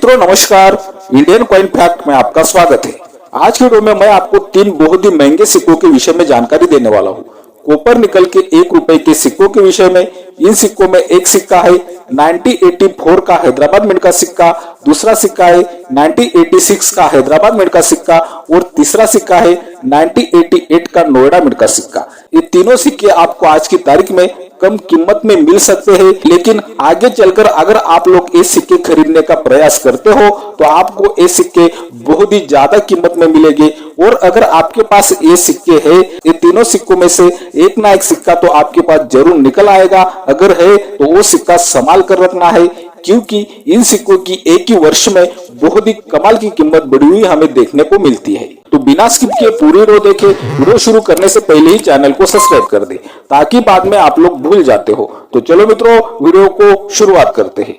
मित्रों नमस्कार, Indian coin fact में आपका स्वागत है। आज की वीडियो में मैं आपको तीन बहुत ही महंगे सिक्कों के विषय में जानकारी देने वाला हूँ। कॉपर निकल के 1 रुपए के सिक्कों के विषय में। इन सिक्कों में एक सिक्का है 1984 का हैदराबाद मिंट का सिक्का, दूसरा सिक्का है 1986 का हैदराबाद मिंट का सिक्का और तीसरा सिक्का है 1988 का नोएडा मिंट का सिक्का। ये तीनों सिक्के आपको आज की तारीख में कम कीमत में मिल सकते हैं, लेकिन आगे चलकर अगर आप लोग ये सिक्के खरीदने का प्रयास करते हो तो आपको ये सिक्के बहुत ही ज्यादा कीमत में मिलेंगे। और अगर आपके पास ये सिक्के है, ये तीनों सिक्कों में से एक ना एक सिक्का तो आपके पास जरूर निकल आएगा। अगर है तो वो सिक्का संभाल कर रखना है, क्योंकि इन सिक्कों की एक ही वर्ष में बहुत ही कमाल की कीमत बढ़ी हुई हमें देखने को मिलती है। तो बिना स्किप किए पूरी वीडियो देखें। वीडियो शुरू करने से पहले ही चैनल को सब्सक्राइब कर दें, ताकि बाद में आप लोग भूल जाते हो। तो चलो मित्रों, वीडियो को शुरुआत करते हैं।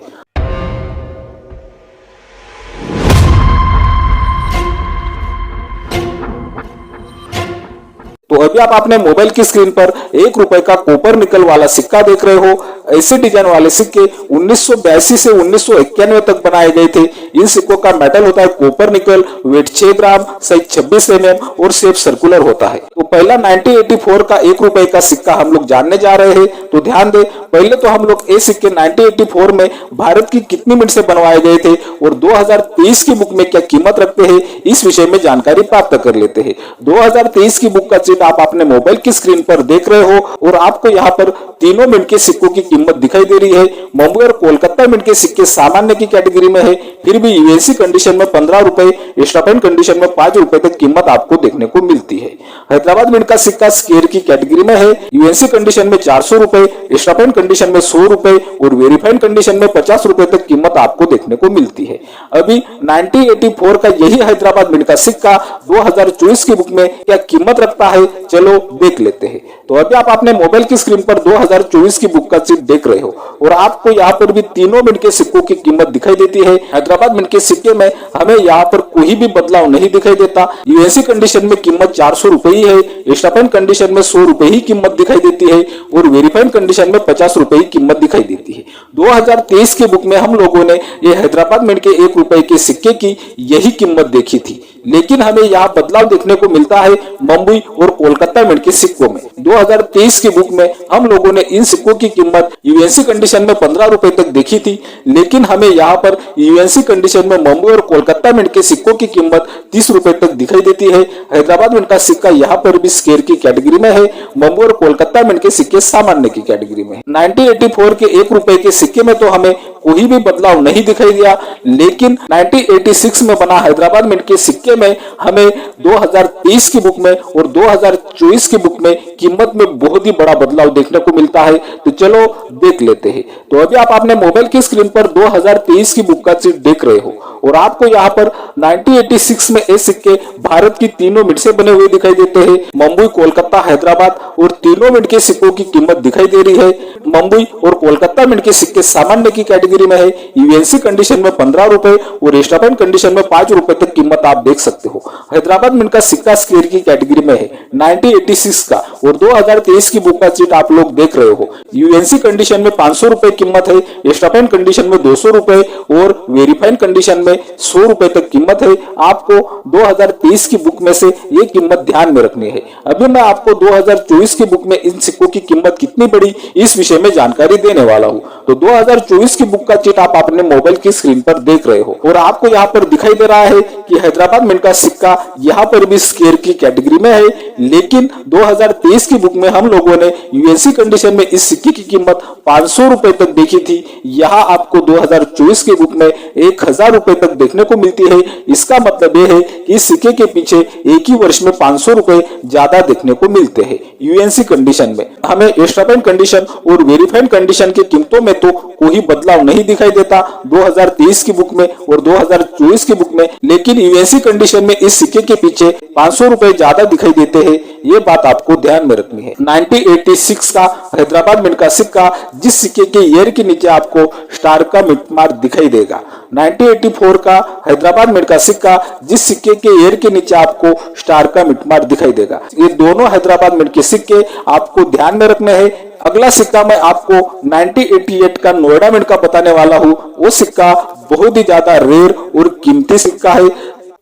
तो अभी आप अपने मोबाइल की स्क्रीन पर 1 रुपए का कॉपर निकल वाला सिक्का देख रहे हो। ऐसे डिजाइन वाले सिक्के 1982 से 1991 तक बनाए गए थे। इन सिक्कों का मेटल होता है कॉपर निकल, वेट 6 ग्राम, साइज 26 mm और शेप सर्कुलर होता है। तो पहला 1984 का 1 रुपए का सिक्का हम लोग जानने जा रहे हैं। तो ध्यान दे, पहले तो हम लोग ये सिक्के 1984 में भारत की कितनी मिनट से बनवाए गए थे और 2023 की बुक में क्या कीमत रखते हैं, इस विषय में जानकारी प्राप्त कर लेते हैं। 2023 की बुक का चिट आप अपने मोबाइल की स्क्रीन पर देख रहे हो और आपको यहाँ पर तीनों मिनट के सिक्कों की कीमत दिखाई दे रही है। मुंबई और कोलकाता मिनट के सिक्के सामान्य की कैटेगरी में है, फिर भी यूएनसी कंडीशन में 15 रुपए, स्टॉप कंडीशन में 5 रुपए तक कीमत आपको देखने को मिलती है। हैदराबाद मिंट का सिक्का स्केयर की कैटेगरी में है, यूएनसी कंडीशन में 400 रुपए, स्टॉप कंडीशन में 100 रुपए और वेरीफाइड कंडीशन में 50 रुपए तक कीमत आपको देखने को मिलती है। अभी 1984 का यही हैदराबाद मिंट का सिक्का 2024 की बुक में क्या कीमत रखता है, चलो देख लेते हैं। तो अभी आप अपने मोबाइल की स्क्रीन पर 2024 की बुक का चिट देख रहे हो और आपको यहाँ पर भी तीनों मिनट के सिक्कों की कीमत दिखाई देती है। हैदराबाद मिंट के सिक्के में हमें यहाँ पर कोई भी बदलाव नहीं दिखाई देता। यूएनसी कंडीशन में कीमत 400 रुपए ही है, स्टॉप कंडीशन में 100 रुपए ही कीमत दिखाई देती है और वेरीफाइड कंडीशन में 50 रुपए ही कीमत दिखाई देती है। 2023 की बुक में हम लोगों ने ये हैदराबाद मिंट के 1 रुपए के सिक्के की यही कीमत देखी थी, लेकिन हमें यहाँ बदलाव देखने को मिलता है मुंबई और कोलकाता मिंट के सिक्कों में। 2023 की बुक में हम लोगों ने इन सिक्कों की कीमत यूएनसी कंडीशन में 15 रुपए तक देखी थी, लेकिन हमें यहाँ पर यूएनसी कंडीशन में मुंबई और कोलकाता मिंट के सिक्कों की कीमत 30 रुपए तक दिखाई देती है। हैदराबाद मिंट का सिक्का यहाँ पर भी स्केयर की कैटेगरी में है, मुंबई और कोलकाता मिंट के सिक्के सामान्य की कैटेगरी में। 1984 के 1 रुपए के सिक्के में तो हमें कोई भी बदलाव नहीं दिखाई दिया, लेकिन 1986 में बना हैदराबाद मिंट के सिक्के में हमें 2023 की बुक में और 2024 की बुक में कीमत में बहुत ही बड़ा बदलाव देखने को मिलता है। तो चलो देख लेते हैं। तो अभी आप अपने मोबाइल की स्क्रीन पर 2023 की बुक का चिट देख रहे हो और आपको यहाँ पर 1986 में ये सिक्के भारत की तीनों मिनट से बने हुए दिखाई देते हैं। मुंबई, कोलकाता, हैदराबाद और तीनों मिनट के सिक्कों की कीमत दिखाई दे रही है। मुंबई और कोलकाता मिंट के सिक्के सामान्य की कैटेगरी में है, यूएनसी कंडीशन में 15 रुपए और स्टॉप कंडीशन में 5 रुपए तक कीमत आप देख सकते हो। हैदराबाद मिंट का सिक्का स्केयर की कैटेगरी में है 1986 का और 2023 की बुक का चिट आप लोग देख रहे हो। यूएनसी कंडीशन में 500 रुपए कीमत है, स्टॉप कंडीशन में 200 रुपए और वेरीफाइड कंडीशन में 100 रुपए तक कीमत है। आपको 2023 की बुक में से ये कीमत ध्यान में रखनी है। अभी मैं आपको 2024 की बुक में इन सिक्कों की कीमत कितनी बढ़ी, इस विषय में जानकारी देने वाला हूँ। तो 2024 की बुक का चिट आप अपने मोबाइल की स्क्रीन पर देख रहे हो और आपको यहाँ पर दिखाई दे रहा है कि हैदराबाद मिंट का सिक्का यहाँ पर भी स्केयर की कैटेगरी में है, लेकिन 2023 की बुक में हम लोगों ने यूएनसी कंडीशन में इस सिक्के की कीमत 500 रुपए तक देखी थी। यहाँ आपको 2024 की बुक में 1000 रुपए तक देखने को मिलती है। इसका मतलब यह है कि इस सिक्के के पीछे एक ही वर्ष में 500 रुपए ज्यादा देखने को मिलते हैं। यूएनसी कंडीशन में हमें स्टॉप कंडीशन और वेरीफाइड कंडीशन की कीमतों में तो कोई बदलाव नहीं दिखाई देता 2023 की बुक में और 2024 की बुक में, लेकिन यूएनसी कंडीशन में इस सिक्के के पीछे 500 रुपए ज्यादा दिखाई देते हैं। ये बात आपको ध्यान में रखनी है। 1986 का हैदराबाद मिंट का सिक्का, जिस सिक्के के ईयर के नीचे आपको स्टार का मिंट मार्क दिखाई देगा। 1984 का हैदराबाद मिंट का सिक्का, जिस सिक्के के ईयर के नीचे आपको स्टार का मिंट मार्क दिखाई देगा। ये दोनों हैदराबाद मिंट के सिक्के आपको ध्यान में रखने हैं। अगला सिक्का मैं आपको 1988 का नोएडा मिंट का बताने वाला हूँ। वो सिक्का बहुत ही ज्यादा रेयर और कीमती सिक्का है।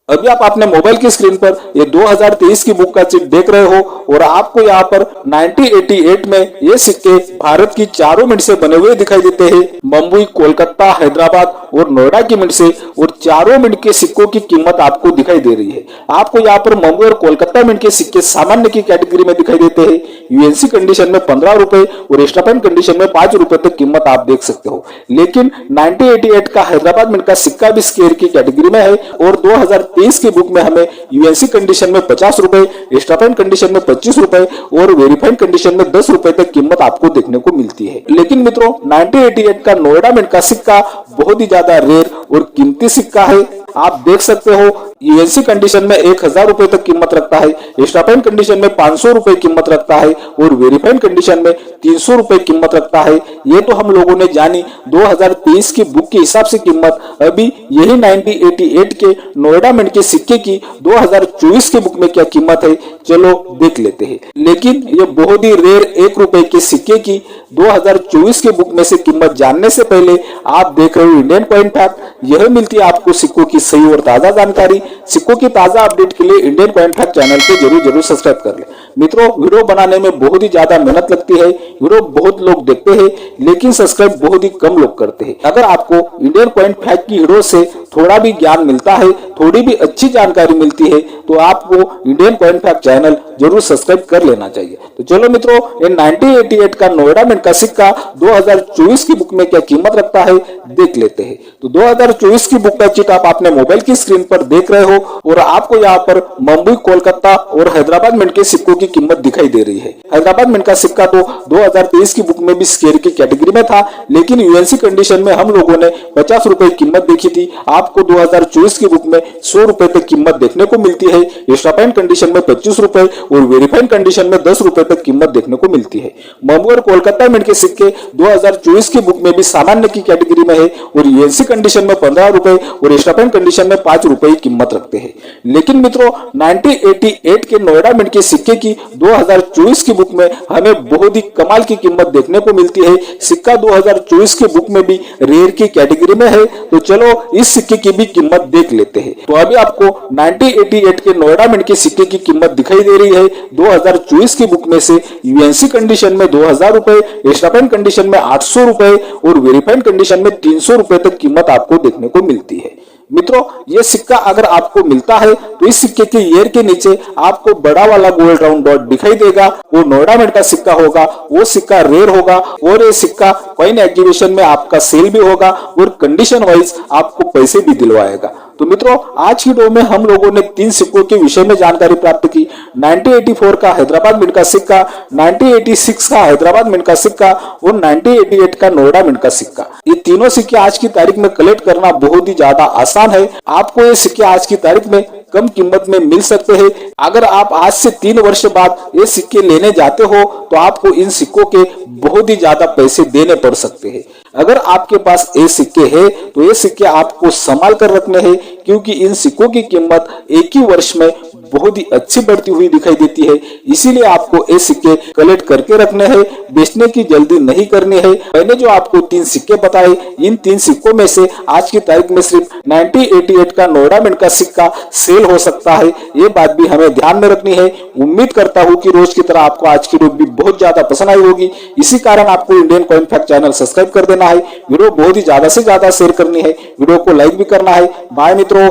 अभी आप अपने मोबाइल की स्क्रीन पर ये 2023 की बुक का चिट देख रहे हो और आपको यहाँ पर 1988 में ये सिक्के भारत की चारों मिंट से बने हुए दिखाई देते हैं। मुंबई, कोलकाता, हैदराबाद और नोएडा की मिंट से, और चारों मिंट के सिक्कों की कीमत आपको दिखाई दे रही है। आपको यहाँ पर मुंबई और कोलकाता मिंट के सिक्के सामान्य की कैटेगरी में दिखाई देते हैं। यूएनसी कंडीशन में 15 रुपए और एक्स्ट्रा पैन कंडीशन में 5 रुपए तक कीमत आप देख सकते हो। लेकिन 1988 का हैदराबाद मिंट का सिक्का भी स्केयर की कैटेगरी में है और 2023 की बुक में हमें यूएनसी कंडीशन में 50 रुपए, एक्स्ट्रा पैन कंडीशन में 25 रुपए और वेरीफाइड कंडीशन में 10 रुपए तक कीमत आपको देखने को मिलती है। लेकिन मित्रों, 1988 का नोएडा मिंट का सिक्का बहुत ही ज्यादा रेयर और कीमती सिक्का है। आप देख सकते हो यूएनसी कंडीशन में 1000 रुपए तक कीमत रखता है, एक्स्ट्रा पैन कंडीशन में 500 रुपए कीमत रखता है और वेरीफाइड कंडीशन में 300 रुपए कीमत रखता है। ये तो हम लोगों ने जानी 2023 की बुक के हिसाब से कीमत। अभी यही 1988 के नोएडा मिंट के सिक्के की 2024 की बुक में क्या कीमत है, चलो देख लेते हैं। लेकिन ये बहुत ही रेयर 1 रुपए के सिक्के की 2024 के बुक में से कीमत जानने से पहले आप देख रहे हो इंडियन कॉइन फैक्ट। यह मिलती है आपको सिक्कों की सही और ताजा जानकारी। सिक्कों की ताजा अपडेट के लिए इंडियन कॉइन फैक्ट चैनल को जरूर सब्सक्राइब कर ले। मित्रों, वीडियो बनाने में बहुत ही ज्यादा मेहनत लगती है। वीडियो बहुत लोग देखते हैं लेकिन सब्सक्राइब बहुत ही कम लोग करते हैं। अगर आपको इंडियन कॉइन फैक्ट की वीडियो से थोड़ा भी ज्ञान मिलता है, थोड़ी भी अच्छी जानकारी मिलती है, तो आपको इंडियन कॉइन फैक्ट चैनल जरूर सब्सक्राइब कर लेना चाहिए। तो चलो मित्रों, ये 1988 का नोएडा मिंट का सिक्का 2024 की बुक में क्या कीमत रखता है देख लेते हैं। तो 2024 की बुक का चिट आप अपने मोबाइल की स्क्रीन पर देख रहे हो और आपको यहाँ पर मुंबई, कोलकाता और हैदराबाद मिंट के सिक्कों की कीमत दिखाई दे रही है। हैदराबाद मिंट का सिक्का तो 2023 की बुक में भी स्केयर की कैटेगरी में था, लेकिन यूएनसी कंडीशन में हम लोगों ने 50 रुपए कीमत देखी थी। आपको 2024 की बुक में 100 रुपए तक कीमत देखने को मिलती है। एक्स्ट्रा पैन कंडीशन में 25 रुपए और वेरीफाइड कंडीशन में 10 रुपए तक कीमत देखने को मिलती है। मुंबई और कोलकाता मिंट के सिक्के 2024 की बुक में भी सामान्य की कैटेगरी में है और यूएनसी कंडीशन में 15 रुपए और एक्स्ट्रा पैन कंडीशन में 5 रुपए की कीमत रखते हैं। लेकिन मित्रों, 1988 के नोएडा मिंट के सिक्के की 2024 की बुक में हमें बहुत ही कमाल की कीमत देखने को मिलती है। सिक्का 2024 की बुक में भी रेयर की कैटेगरी में है। तो चलो इस सिक्के की भी कीमत देख लेते हैं। तो अभी आपको 1988 के नोएडा मिंट के सिक्के की कीमत दिखाई दे रही है 2024 की बुक में से। यूएनसी कंडीशन में 2000 रुपए, एक्स्ट्रा पैन कंडीशन में 800 रुपए और वेरीफाइड कंडीशन में 300 रुपए तक कीमत आपको देखने को मिलती है। मित्रों, ये सिक्का अगर आपको मिलता है तो इस सिक्के के ईयर के नीचे आपको बड़ा वाला गोल्ड राउंड डॉट दिखाई देगा। वो नोएडा मिंट का सिक्का होगा, वो सिक्का रेयर होगा और ये सिक्का कॉइन एग्जीबिशन में आपका सेल भी होगा और कंडीशन वाइज आपको पैसे भी दिलवाएगा। तो मित्रों, आज की वीडियो में हम लोगों ने 3 सिक्कों के विषय में जानकारी प्राप्त की। 1984 का हैदराबाद मिंट का सिक्का, 1986 का हैदराबाद मिंट का सिक्का और 1988 का नोएडा मिंट का सिक्का। ये तीनों सिक्के आज की तारीख में कलेक्ट करना बहुत ही ज्यादा आसान है। आपको ये सिक्के आज की तारीख में कम कीमत में मिल सकते हैं। अगर आप आज से 3 वर्ष बाद ये सिक्के लेने जाते हो तो आपको इन सिक्कों के बहुत ही ज्यादा पैसे देने पड़ सकते हैं। अगर आपके पास ये सिक्के हैं तो ये सिक्के आपको संभाल कर रखने हैं, क्योंकि इन सिक्कों की कीमत एक ही वर्ष में बहुत ही अच्छी बढ़ती हुई दिखाई देती है। इसीलिए आपको ये सिक्के कलेक्ट करके रखने हैं, बेचने की जल्दी नहीं करनी है। मैंने जो आपको 3 सिक्के बताए, इन 3 सिक्कों में से आज की तारीख में सिर्फ 1988 का नोएडा मिंट का सिक्का सेल हो सकता है। ये बात भी हमें ध्यान में रखनी है। उम्मीद करता हूँ कि रोज की तरह आपको आज की वीडियो भी बहुत ज्यादा पसंद आई होगी। इसी कारण आपको Indian coin fact channel subscribe कर देना है। वीडियो बहुत ही ज्यादा से ज्यादा शेयर करनी है, वीडियो को लाइक भी करना है। बाय मित्रों।